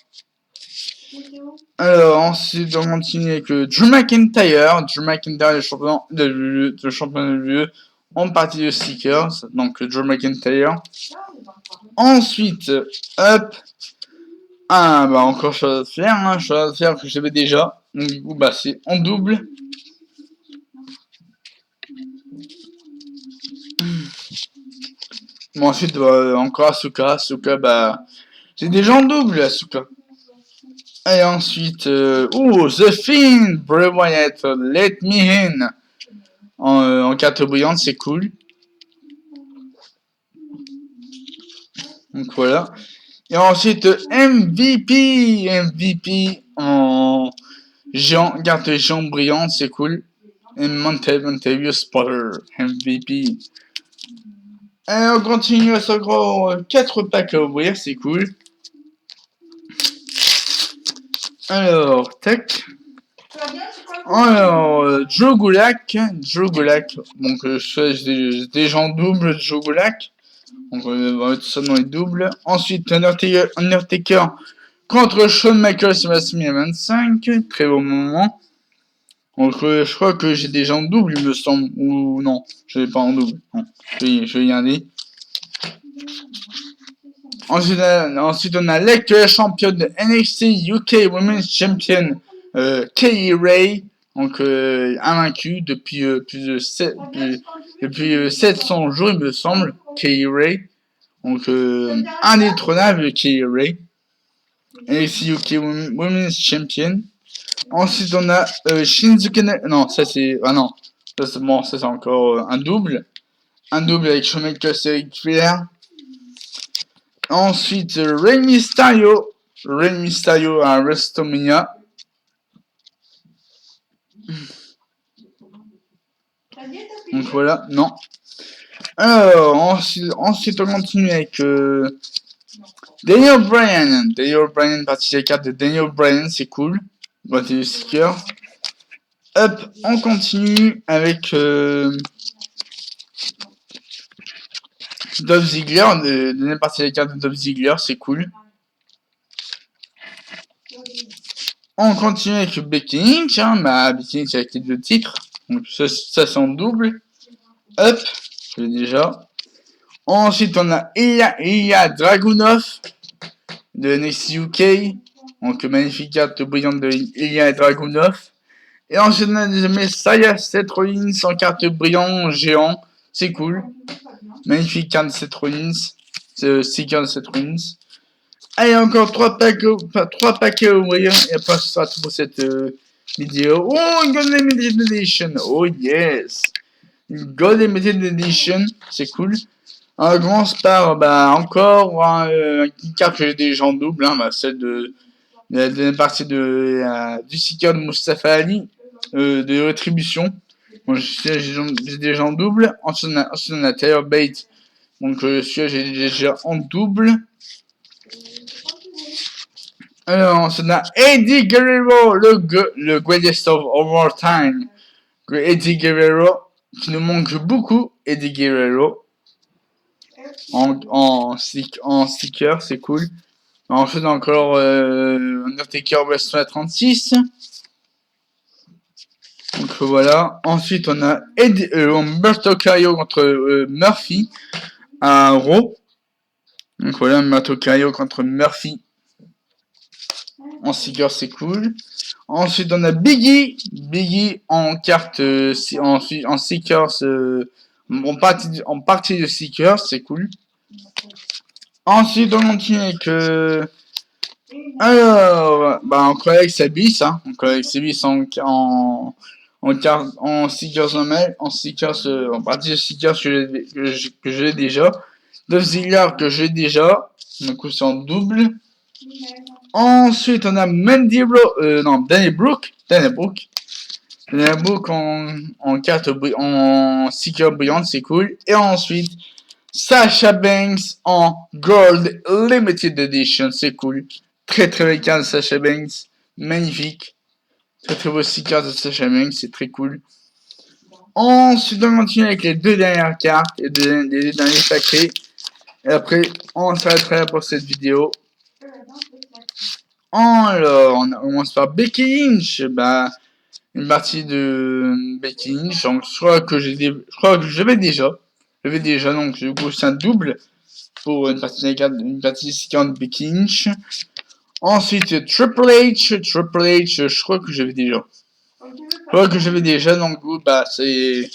Alors, ensuite, on continue avec Drew McIntyre. Le champion de l'UE en partie de stickers. Donc, Drew McIntyre. Ensuite, hop. Encore chose à faire. Hein, chose à faire que j'avais déjà. Donc, du coup, c'est en double. Bon, ensuite, encore Asuka. Asuka, j'ai déjà en double, Asuka. Et ensuite, The Fiend, Bray Wyatt, Let Me In. En carte brillante, c'est cool. Donc voilà. Et ensuite, MVP en carte géant brillante, c'est cool. Et Montevideo Spotter, MVP. Et on continue à gros 4 packs à ouvrir, c'est cool. Alors, tac. Alors, Joe Gulak. Donc, j'ai déjà en double Joe Gulak. Donc, on va mettre ça dans les doubles. Ensuite, Undertaker contre Shawn Michaels sur WrestleMania 25. Très beau moment. Donc, je crois que j'ai déjà en double, il me semble. Ou non, je l'ai pas en double. Non, je vais y aller. Ensuite, on a l'actuelle championne de NXT UK Women's Champion, Kay Ray. Donc, invaincue depuis depuis 700 jours, il me semble, Kay Ray. Donc, indétrônable Kay Ray. NXT UK Women's Champion. Ensuite, on a Shinsuke non, ça c'est... Ah non, ça c'est encore un double. Un double avec Shawn Michaels et Ric Flair. Ensuite, Rey Mysterio à WrestleMania. Donc voilà, non. Alors, ensuite on continue avec Daniel Bryan, partie des cartes de Daniel Bryan, c'est cool. Boîte de stickers. Hop, on continue avec Dolph Ziggler, deuxième partie des cartes de Dolph Ziggler, c'est cool. On continue avec Becky Lynch, Becky Lynch avec les 2 titres. Donc ça c'est en double. Hop, je l'ai déjà. Ensuite on a Ilya Dragunov de NXT UK. Donc magnifique carte brillante de Ilya Dragunov. Et ensuite on a des Messiah Seth Rollins en carte brillante géant. C'est cool. Magnifique carte de Seth Rollins. Sticker de Seth Rollins. Allez, encore 3 paquets au moyen, et après ce sera tout pour cette vidéo. Oh, une Gold Limited Edition, oh yes, une Gold Limited Edition, c'est cool. On commence par, bah, encore une carte que j'ai déjà en double, hein, bah, celle de la deuxième partie du Seeker de Mustafa Ali, de Rétribution. Bon, j'ai déjà en double. Ensuite, on a Tyler Bate. Donc, celui-là, j'ai déjà en double. Alors, ensuite, on a Eddie Guerrero, le greatest of all time. Eddie Guerrero, qui nous manque beaucoup. Eddie Guerrero. En sticker, c'est cool. Ensuite, encore Undertaker WrestleMania 36. Donc voilà. Ensuite, on a Humberto Carrillo contre Murphy à Raw. Donc voilà, Humberto Carrillo contre Murphy en sticker, c'est cool. Ensuite, on a Biggie en carte, en stickers, en partie de stickers, c'est cool. Ensuite, on continue avec alors, bah, encore avec Sabis, hein. Encore avec Sabis en stickers normal, en stickers, en partie de stickers que j'ai déjà. Dolph Ziggler que j'ai déjà. Du coup, c'est en double. Ensuite, on a Danny Brooke en carte, en sticker brillante, c'est cool. Et ensuite, Sasha Banks en Gold Limited Edition, c'est cool. Très belle carte de Sasha Banks, magnifique. Très beau sticker de Sasha Banks, c'est très cool. Ensuite, on continue avec les deux dernières cartes et les derniers paquets. Et après, on s'arrêtera pour cette vidéo. Alors, on commence par Becky Lynch. Bah, une partie de Becky Lynch. Donc, je crois que j'avais déjà. Donc du coup, c'est un double pour une partie de Becky Lynch. Ensuite, Triple H, je crois que j'avais déjà. Donc, bah, c'est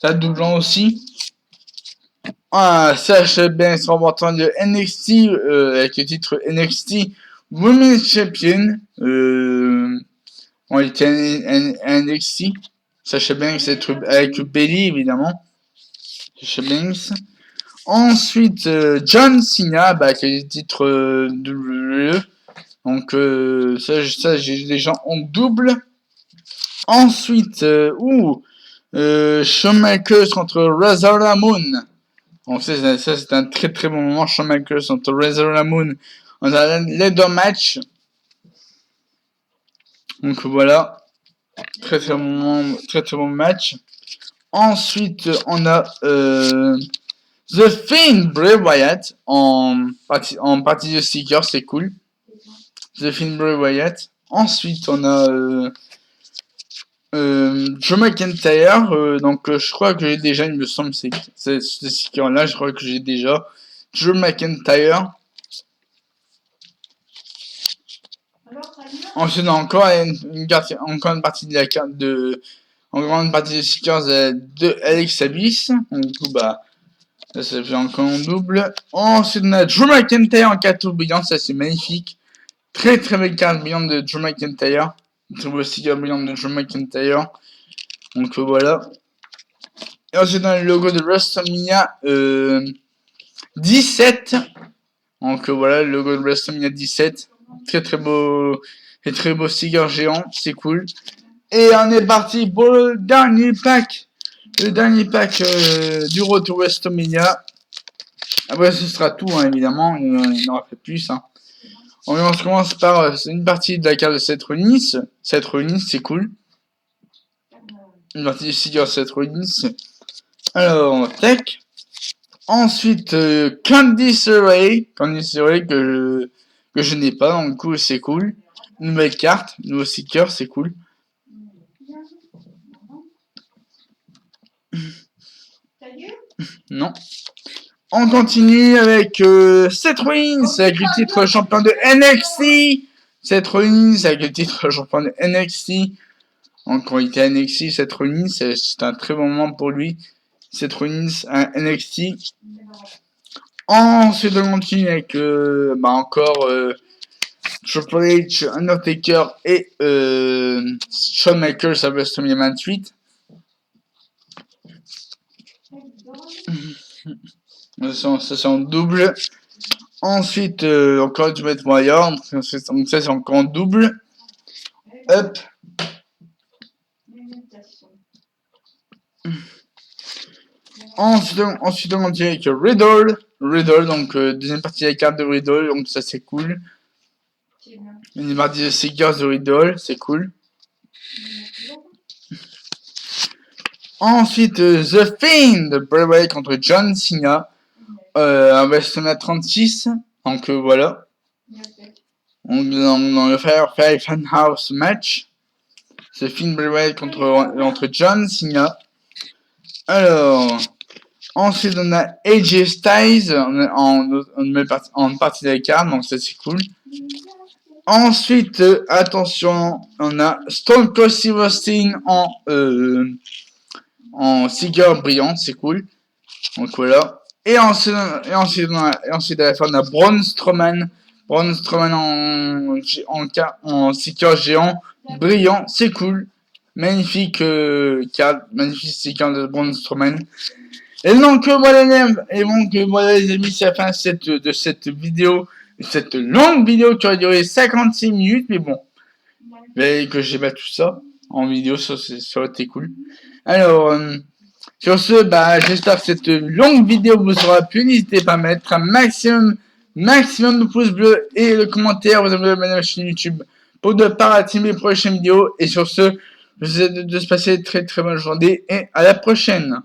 un doublant aussi. Sasha Banks remportant le NXT, avec le titre NXT Women's Champion. On était NXT. Sasha Banks avec Bayley, évidemment. Sasha Banks. Ensuite, John Cena, bah, qui est le titre WWE. Donc, ça j'ai déjà en double. Ensuite, Shawn Michaels contre Razor Ramon. Donc, ça c'est un très bon moment. Shawn Michaels contre Razor Ramon. On a leader match. Donc, voilà. Très bon match. Ensuite, on a The Fiend Bray Wyatt en partie de sticker, c'est cool. The Fiend Bray Wyatt. Ensuite, on a Drew McIntyre. Donc, je crois que j'ai déjà, il me semble, ce sticker-là, je crois que j'ai déjà. Drew McIntyre. Ensuite, on a encore une partie de la carte encore une partie des stickers de Alex Abyss. Donc, du coup, bah, ça fait encore en double. Ensuite, on a Drew McIntyre en carte brillante, ça c'est magnifique. Très belle carte brillante de Drew McIntyre. Très beau sticker brillant de Drew McIntyre. Donc voilà. Et ensuite, on a le logo de WrestleMania 17. Donc voilà, le logo de WrestleMania 17. Très beau sticker géant, c'est cool. Et on est parti pour le dernier pack. Du Road to WrestleMania. Après, ce sera tout, hein, évidemment. Il n'y en aura pas plus. Hein. On commence par une partie de la carte de Seth Rollins. Seth Rollins, c'est cool. Une partie du sticker Seth Rollins. Alors, tac. Ensuite, Candice Ray que je n'ai pas. Donc, du coup, c'est cool. Nouvelle carte, nouveau sticker, c'est cool. Non. On continue avec Seth Rollins avec le titre champion de NXT. Seth Rollins avec le titre champion de NXT. Quand il était à NXT, Seth Rollins, c'est un très bon moment pour lui. Seth Rollins à NXT. Ensuite, on continue avec encore Triple H, Undertaker et Shawn Michaels à WrestleMania 28. Ça c'est en double. Ensuite, encore Ultimate Warrior. Donc ça c'est encore en double. Up. Ensuite, on continue avec Riddle. Riddle, donc deuxième partie de la carte de Riddle, donc ça c'est cool. Une partie de Seekers de Riddle, c'est cool. Ensuite, The Fiend, Bray Wyatt contre John Cena, à WrestleMania 36. Donc voilà. Dans le Five Funhouse match. The Fiend, Bray Wyatt contre John Cena. Alors, ensuite on a AJ Styles en partie de la carte, donc ça c'est cool. Ensuite, attention, on a Stone Cold Steve Austin en Seeker brillant, c'est cool. Donc voilà. Et ensuite à la fin on a Braun Strowman en Seeker géant brillant, c'est cool. Magnifique carte, magnifique Seeker de Braun Strowman. Et donc voilà les amis, c'est la fin de cette vidéo, cette longue vidéo qui aurait duré 56 minutes, mais bon, que j'ai pas tout ça en vidéo, ça aurait été cool. Alors, sur ce, j'espère que cette longue vidéo vous aura plu. N'hésitez pas à mettre un maximum de pouces bleus et le commentaire, vous abonner à ma chaîne YouTube pour ne pas rater mes prochaines vidéos. Et sur ce, je vous souhaite de se passer une très très bonne journée et à la prochaine.